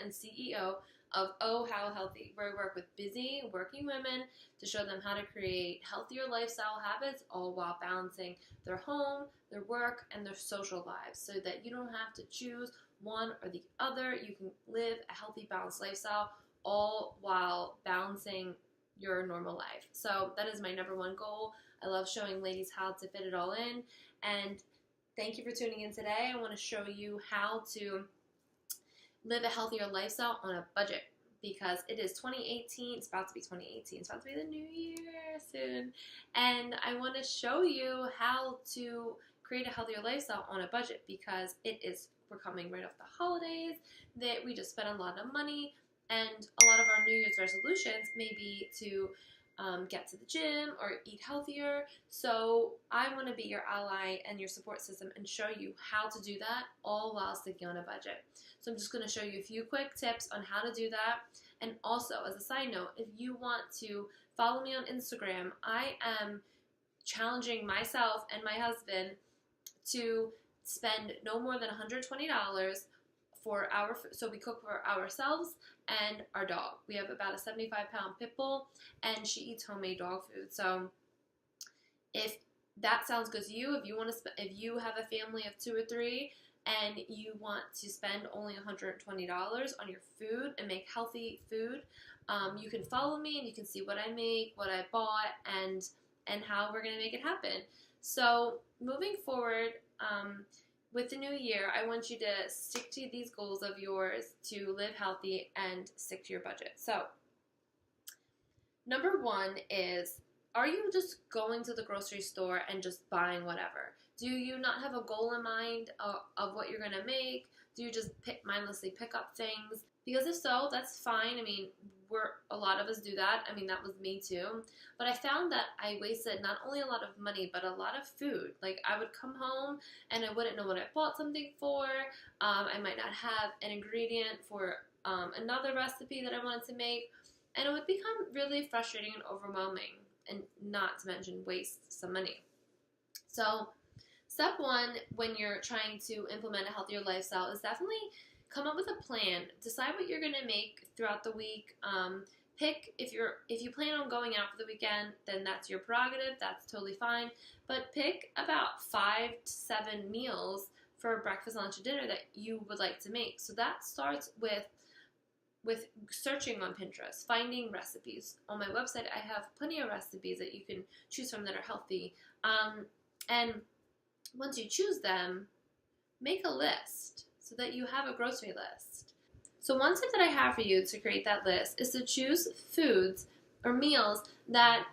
and CEO of Oh How Healthy, where we work with busy working women to show them how to create healthier lifestyle habits, all while balancing their home, their work, and their social lives, so that you don't have to choose one or the other. You can live a healthy, balanced lifestyle, all while balancing your normal life. So that is my number one goal. I love showing ladies how to fit it all in. And thank you for tuning in today. I want to show you how to live a healthier lifestyle on a budget, because it is 2018. It's about to be 2018. It's about to be the new year soon. And I want to show you how to create a healthier lifestyle on a budget, because we're coming right off the holidays, that we just spent a lot of money, and a lot of our New Year's resolutions may be to get to the gym or eat healthier. So I want to be your ally and your support system and show you how to do that, all while sticking on a budget. So I'm just going to show you a few quick tips on how to do that. And also, as a side note, if you want to follow me on Instagram, I am challenging myself and my husband to spend no more than $120 for our food. So we cook for ourselves and our dog. We have about a 75-pound pit bull, and she eats homemade dog food. So if that sounds good to you, if you have a family of 2 or 3 and you want to spend only $120 on your food and make healthy food, you can follow me and you can see what I make, what I bought, and how we're going to make it happen. So moving forward, with the new year, I want you to stick to these goals of yours to live healthy and stick to your budget. So, number 1 is, are you just going to the grocery store and just buying whatever? Do you not have a goal in mind of what you're going to make? Do you just mindlessly pick up things? Because if so, that's fine. I mean, a lot of us do that. I mean, that was me too. But I found that I wasted not only a lot of money, but a lot of food. Like, I would come home and I wouldn't know what I bought something for. I might not have an ingredient for another recipe that I wanted to make. And it would become really frustrating and overwhelming, and not to mention waste some money. So step 1, when you're trying to implement a healthier lifestyle, is definitely come up with a plan. Decide what you're going to make throughout the week. Pick, if you plan on going out for the weekend, then that's your prerogative. That's totally fine. But pick about 5 to 7 meals for breakfast, lunch, and dinner that you would like to make. So that starts with searching on Pinterest, finding recipes. On my website, I have plenty of recipes that you can choose from that are healthy. And once you choose them, make a list so that you have a grocery list. So one tip that I have for you to create that list is to choose foods or meals that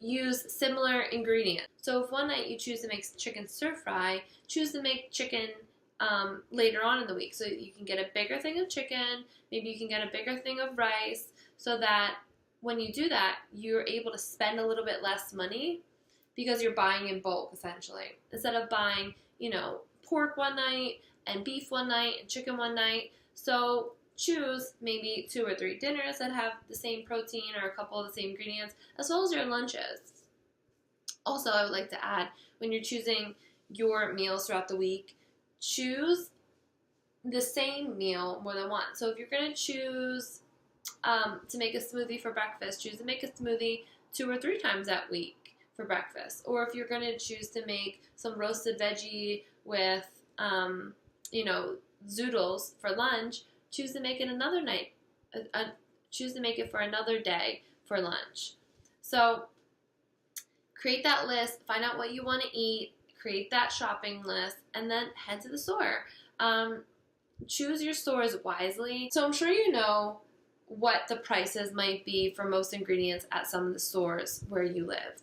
use similar ingredients. So if one night you choose to make chicken stir fry, choose to make chicken later on in the week. So you can get a bigger thing of chicken, maybe you can get a bigger thing of rice, so that when you do that, you're able to spend a little bit less money because you're buying in bulk, essentially. Instead of buying, pork one night and beef one night and chicken one night. So choose maybe 2 or 3 dinners that have the same protein or a couple of the same ingredients, as well as your lunches. Also, I would like to add, when you're choosing your meals throughout the week, choose the same meal more than once. So if you're going to choose to make a smoothie for breakfast, choose to make a smoothie 2 or 3 times that week for breakfast. Or if you're going to choose to make some roasted veggie with, zoodles for lunch, choose to make it another night. Choose to make it for another day for lunch. So create that list, find out what you want to eat, create that shopping list, and then head to the store. Choose your stores wisely. So I'm sure you know what the prices might be for most ingredients at some of the stores where you live.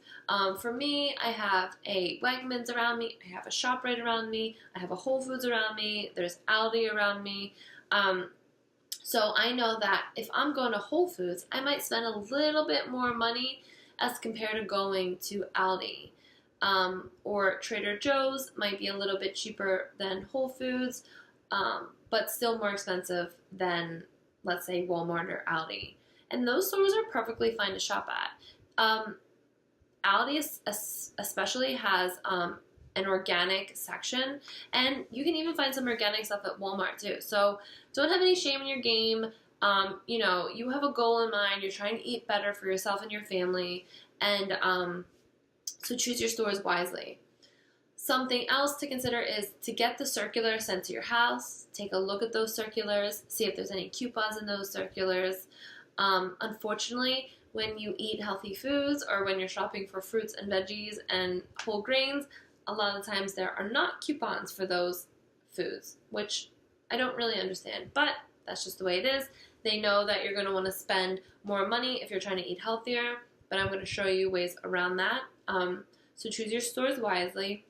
For me, I have a Wegmans around me, I have a ShopRite around me, I have a Whole Foods around me, there's Aldi around me. So I know that if I'm going to Whole Foods, I might spend a little bit more money as compared to going to Aldi. Or Trader Joe's might be a little bit cheaper than Whole Foods, but still more expensive than, let's say, Walmart or Aldi. And those stores are perfectly fine to shop at. Aldi especially has an organic section, and you can even find some organic stuff at Walmart too. So don't have any shame in your game. You know, you have a goal in mind. You're trying to eat better for yourself and your family, and so choose your stores wisely. Something else to consider is to get the circular sent to your house. Take a look at those circulars, see if there's any coupons in those circulars. Unfortunately, when you eat healthy foods or when you're shopping for fruits and veggies and whole grains, a lot of the times there are not coupons for those foods, which I don't really understand, but that's just the way it is. They know that you're going to want to spend more money if you're trying to eat healthier, but I'm going to show you ways around that. So choose your stores wisely.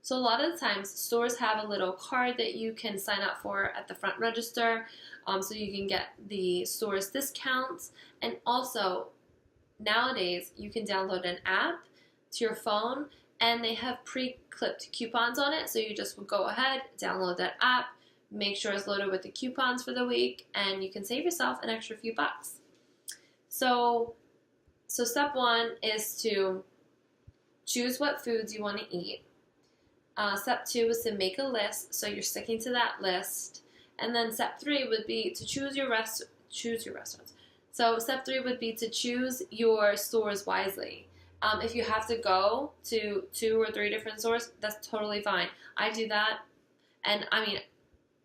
So a lot of the times, stores have a little card that you can sign up for at the front register, so you can get the store's discounts. And also, nowadays, you can download an app to your phone, and they have pre-clipped coupons on it. So you just go ahead, download that app, make sure it's loaded with the coupons for the week, and you can save yourself an extra few bucks. So step one is to choose what foods you want to eat. Step 2 is to make a list, so you're sticking to that list. And then step 3 would be to choose your restaurants. So step 3 would be to choose your stores wisely. If you have to go to 2 or 3 different stores, that's totally fine. I do that, and I mean,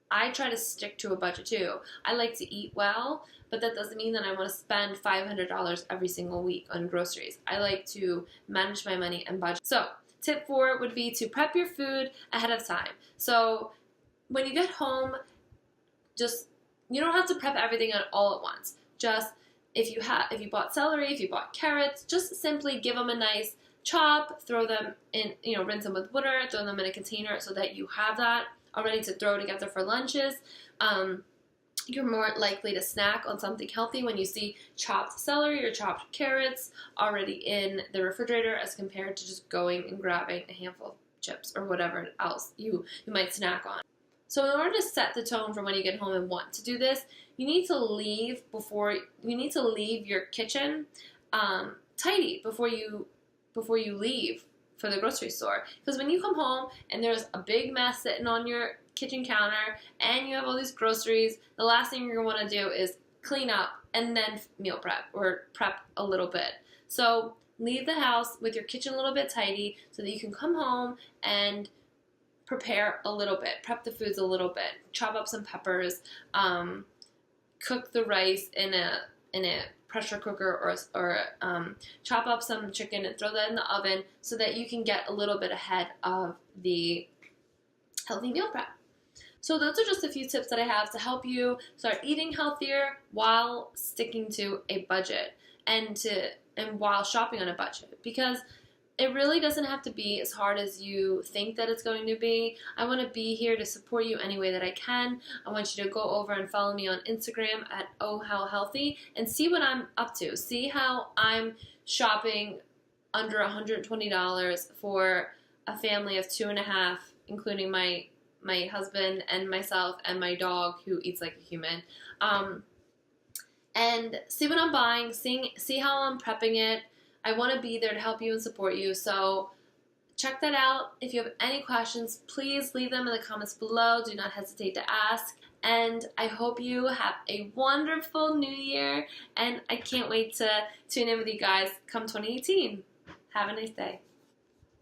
I try to stick to a budget too. I like to eat well, but that doesn't mean that I want to spend $500 every single week on groceries. I like to manage my money and budget. So tip 4 would be to prep your food ahead of time. So when you get home, you don't have to prep everything all at once. Just if you bought celery, if you bought carrots, just simply give them a nice chop, throw them in, rinse them with water, throw them in a container so that you have that already to throw together for lunches. You're more likely to snack on something healthy when you see chopped celery or chopped carrots already in the refrigerator as compared to just going and grabbing a handful of chips or whatever else you might snack on. So in order to set the tone for when you get home and want to do this, you need to leave your kitchen tidy before you leave for the grocery store. Because when you come home and there's a big mess sitting on your kitchen counter and you have all these groceries, the last thing you're going to want to do is clean up and then meal prep or prep a little bit. So leave the house with your kitchen a little bit tidy so that you can come home and prepare a little bit, prep the foods a little bit, chop up some peppers, cook the rice in a pressure cooker or chop up some chicken and throw that in the oven so that you can get a little bit ahead of the healthy meal prep. So those are just a few tips that I have to help you start eating healthier while sticking to a budget and while shopping on a budget, because it really doesn't have to be as hard as you think that it's going to be. I want to be here to support you any way that I can. I want you to go over and follow me on Instagram at ohhowhealthy and see what I'm up to. See how I'm shopping under $120 for a family of 2.5, including my husband and myself and my dog who eats like a human. And see what I'm buying, see how I'm prepping it. I want to be there to help you and support you, so check that out. If you have any questions, please leave them in the comments below. Do not hesitate to ask, and I hope you have a wonderful new year, and I can't wait to tune in with you guys come 2018. Have a nice day.